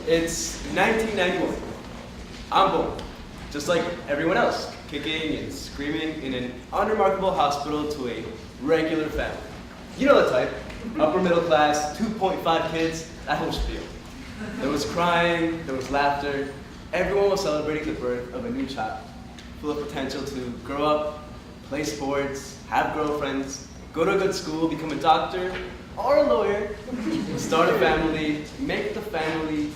It's 1991. I'm born, just like everyone else, kicking and screaming in an unremarkable hospital to a regular family. You know the type, upper middle class, 2.5 kids, that whole spiel. There was crying, there was laughter, everyone was celebrating the birth of a new child, full of potential to grow up, play sports, have girlfriends, go to a good school, become a doctor, or a lawyer, start a family, make the family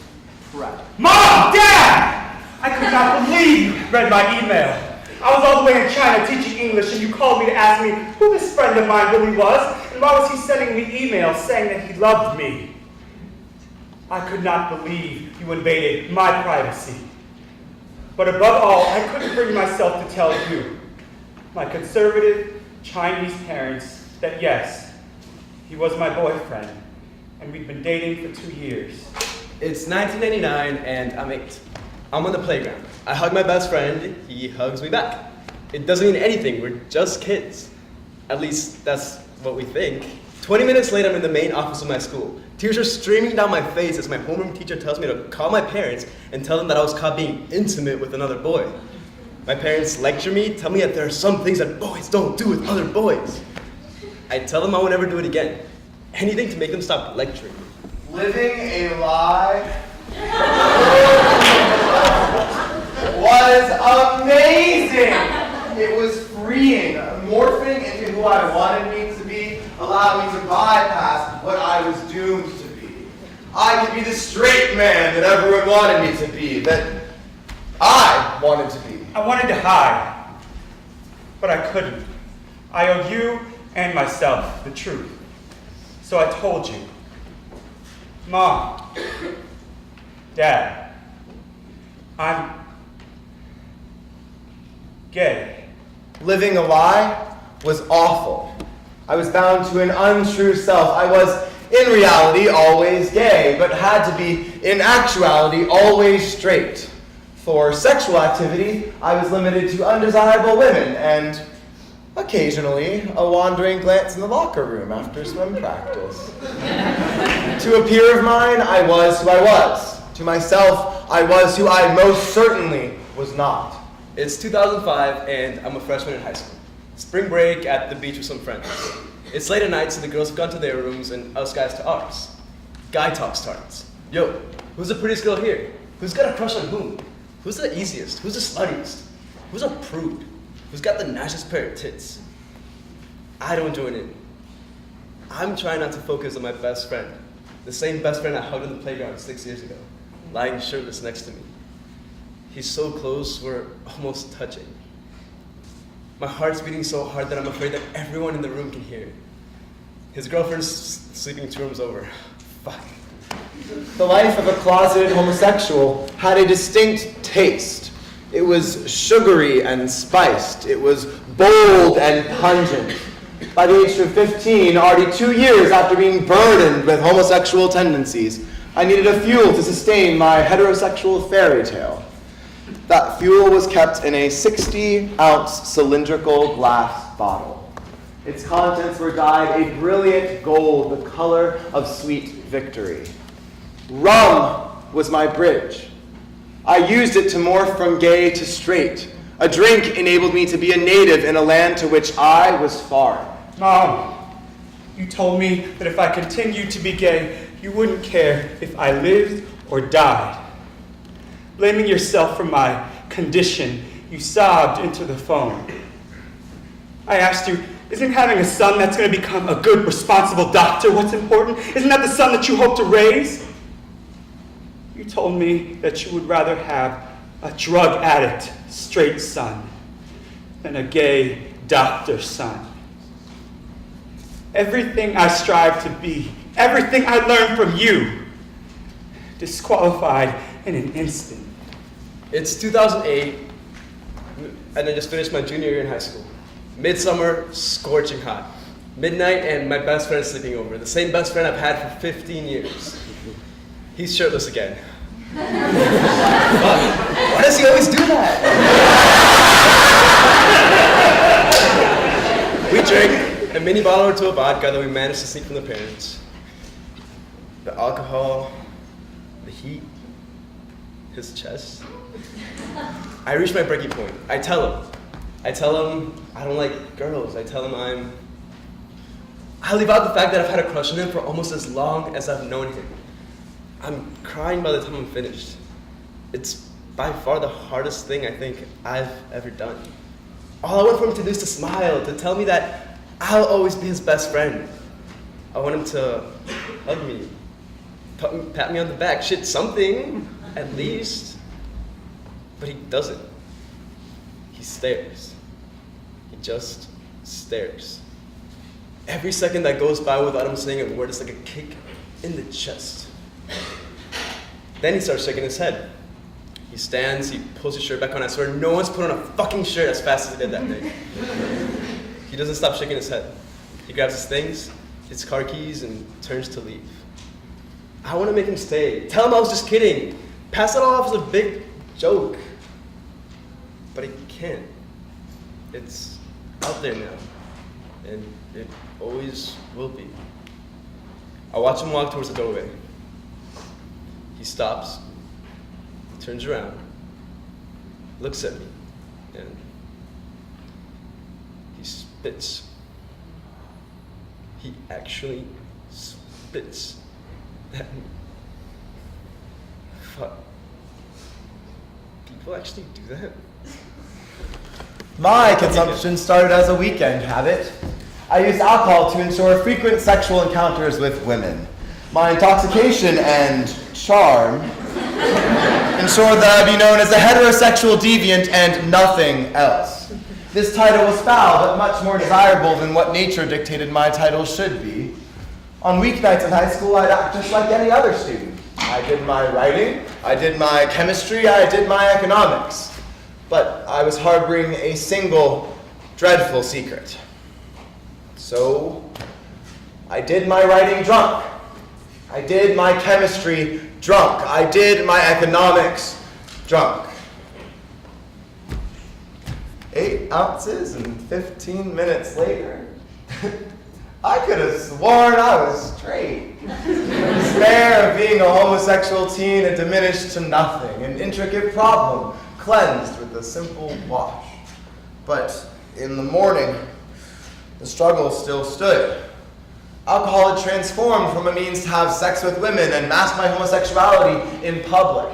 proud. Mom! Dad! I could not believe you read my email. I was all the way in China teaching English and you called me to ask me who this friend of mine really was and why was he sending me emails saying that he loved me. I could not believe you invaded my privacy. But above all, I couldn't bring myself to tell you, my conservative Chinese parents, that yes, he was my boyfriend, and we'd been dating for 2 years. It's 1999 and I'm 8. I'm on the playground. I hug my best friend, he hugs me back. It doesn't mean anything, we're just kids. At least that's what we think. 20 minutes later, I'm in the main office of my school. Tears are streaming down my face as my homeroom teacher tells me to call my parents and tell them that I was caught being intimate with another boy. My parents lecture me, tell me that there are some things that boys don't do with other boys. I tell them I won't ever do it again. Anything to make them stop lecturing me. Living a lie was amazing. It was freeing. Morphing into who I wanted me to be allowed me to bypass what I was doomed to be. I could be the straight man that everyone wanted me to be, that I wanted to be. I wanted to hide, but I couldn't. I owed you and myself the truth. So I told you. Mom, Dad, I'm gay. Living a lie was awful. I was bound to an untrue self. I was, in reality, always gay, but had to be, in actuality, always straight. For sexual activity, I was limited to undesirable women and, occasionally, a wandering glance in the locker room after swim practice. To a peer of mine, I was who I was. To myself, I was who I most certainly was not. It's 2005 and I'm a freshman in high school. Spring break at the beach with some friends. It's late at night, so the girls have gone to their rooms and us guys to ours. Guy talk starts. Yo, who's the prettiest girl here? Who's got a crush on whom? Who's the easiest? Who's the sluttiest? Who's a prude? Who's got the nicest pair of tits? I don't join in. I'm trying not to focus on my best friend. The same best friend I hugged on the playground 6 years ago, lying shirtless next to me. He's so close, we're almost touching. My heart's beating so hard that I'm afraid that everyone in the room can hear it. His girlfriend's sleeping 2 rooms over. Fuck. The life of a closeted homosexual had a distinct taste. It was sugary and spiced. It was bold and pungent. By the age of 15, already 2 years after being burdened with homosexual tendencies, I needed a fuel to sustain my heterosexual fairy tale. That fuel was kept in a 60-ounce cylindrical glass bottle. Its contents were dyed a brilliant gold, the color of sweet victory. Rum was my bridge. I used it to morph from gay to straight. A drink enabled me to be a native in a land to which I was foreign. Mom, you told me that if I continued to be gay, you wouldn't care if I lived or died. Blaming yourself for my condition, you sobbed into the phone. I asked you, isn't having a son that's going to become a good, responsible doctor what's important? Isn't that the son that you hope to raise? You told me that you would rather have a drug addict, straight son than a gay doctor son. Everything I strive to be, everything I learned from you, disqualified in an instant. It's 2008, and I just finished my junior year in high school. Midsummer, scorching hot. Midnight, and my best friend is sleeping over. The same best friend I've had for 15 years. He's shirtless again. Why does he always do that? We drank a mini bottle or two of vodka that we managed to sneak from the parents. The alcohol, the heat, his chest. I reach my breaking point. I tell him I don't like girls. I tell him I leave out the fact that I've had a crush on him for almost as long as I've known him. I'm crying by the time I'm finished. It's by far the hardest thing I think I've ever done. All I want for him to do is to smile, to tell me that I'll always be his best friend. I want him to hug me, pat me on the back, shit, something, at least. But he doesn't. He stares. He just stares. Every second that goes by without him saying a word is like a kick in the chest. Then he starts shaking his head. He stands, he pulls his shirt back on. I swear no one's put on a fucking shirt as fast as he did that day. He doesn't stop shaking his head. He grabs his things, his car keys, and turns to leave. I want to make him stay. Tell him I was just kidding. Pass it all off as a big joke. But he can't. It's out there now. And it always will be. I watch him walk towards the doorway. He stops, turns around, looks at me, and he spits. He actually spits at me. Fuck. People actually do that? My consumption started as a weekend habit. I used alcohol to ensure frequent sexual encounters with women. My intoxication and charm ensured that I be known as a heterosexual deviant and nothing else. This title was foul, but much more desirable than what nature dictated my title should be. On weeknights in high school, I'd act just like any other student. I did my writing, I did my chemistry, I did my economics. But I was harboring a single dreadful secret. So, I did my writing drunk. I did my chemistry drunk. I did my economics drunk. 8 ounces and 15 minutes later, I could have sworn I was straight. The despair of being a homosexual teen had diminished to nothing, an intricate problem cleansed with a simple wash. But in the morning, the struggle still stood. Alcohol had transformed from a means to have sex with women and mask my homosexuality in public.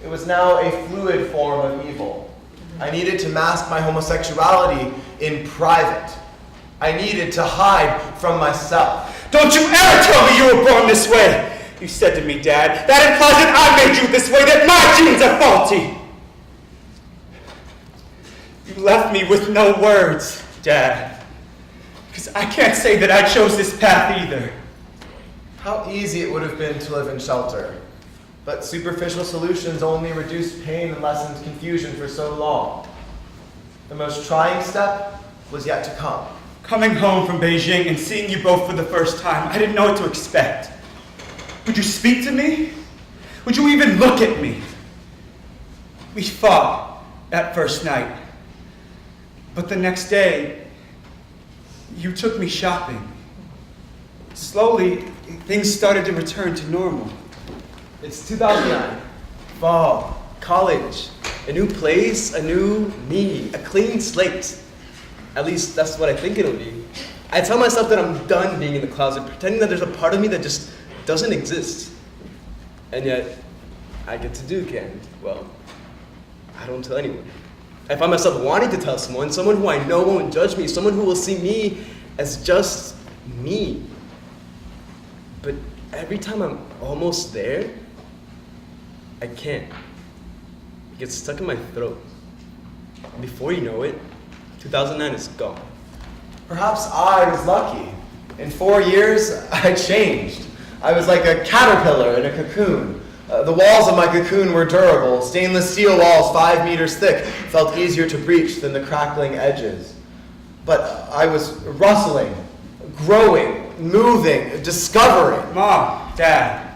It was now a fluid form of evil. I needed to mask my homosexuality in private. I needed to hide from myself. Don't you ever tell me you were born this way! You said to me, Dad, that implies that I made you this way, that my genes are faulty! You left me with no words, Dad. Because I can't say that I chose this path either. How easy it would have been to live in shelter. But superficial solutions only reduced pain and lessened confusion for so long. The most trying step was yet to come. Coming home from Beijing and seeing you both for the first time, I didn't know what to expect. Would you speak to me? Would you even look at me? We fought that first night. But the next day, you took me shopping. Slowly, things started to return to normal. It's 2009, fall, college, a new place, a new me, a clean slate. At least that's what I think it'll be. I tell myself that I'm done being in the closet, pretending that there's a part of me that just doesn't exist. And yet, I get to Duke and, well, I don't tell anyone. I find myself wanting to tell someone who I know won't judge me, someone who will see me as just me. But every time I'm almost there, I can't. It gets stuck in my throat. And before you know it, 2009 is gone. Perhaps I was lucky. In 4 years, I changed. I was like a caterpillar in a cocoon. The walls of my cocoon were durable. Stainless steel walls 5 meters thick felt easier to breach than the crackling edges. But I was rustling, growing, moving, discovering. Mom, Dad,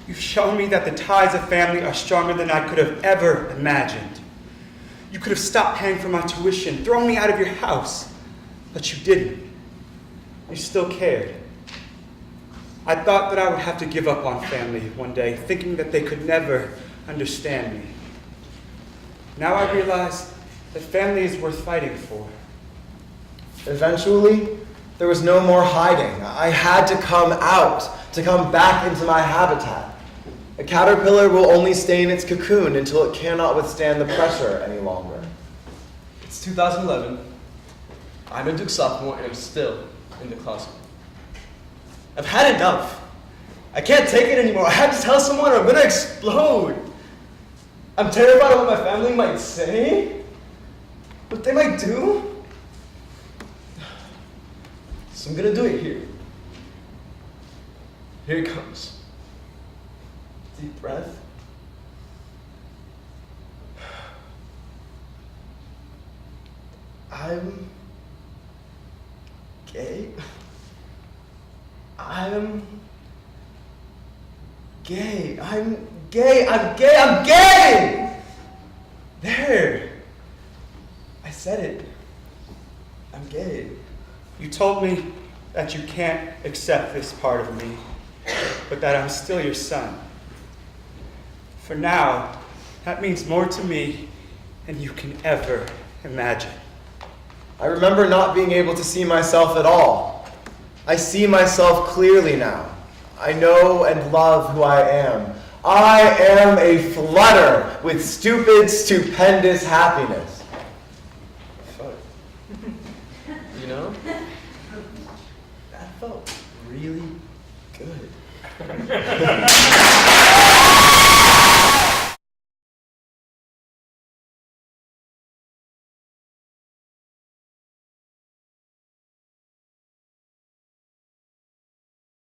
you've shown me that the ties of family are stronger than I could have ever imagined. You could have stopped paying for my tuition, thrown me out of your house, but you didn't. You still cared. I thought that I would have to give up on family one day, thinking that they could never understand me. Now I realize that family is worth fighting for. Eventually, there was no more hiding. I had to come out, to come back into my habitat. A caterpillar will only stay in its cocoon until it cannot withstand the pressure any longer. It's 2011. I'm a Duke sophomore and I'm still in the closet. I've had enough. I can't take it anymore. I have to tell someone or I'm gonna explode. I'm terrified of what my family might say, what they might do. So I'm gonna do it here. Here it comes. Deep breath. I'm gay. I'm gay. I'm gay. I'm gay. I'm gay! There. I said it. I'm gay. You told me that you can't accept this part of me, but that I'm still your son. For now, that means more to me than you can ever imagine. I remember not being able to see myself at all. I see myself clearly now. I know and love who I am. I am a flutter with stupid, stupendous happiness. Fuck. You know? That felt really good.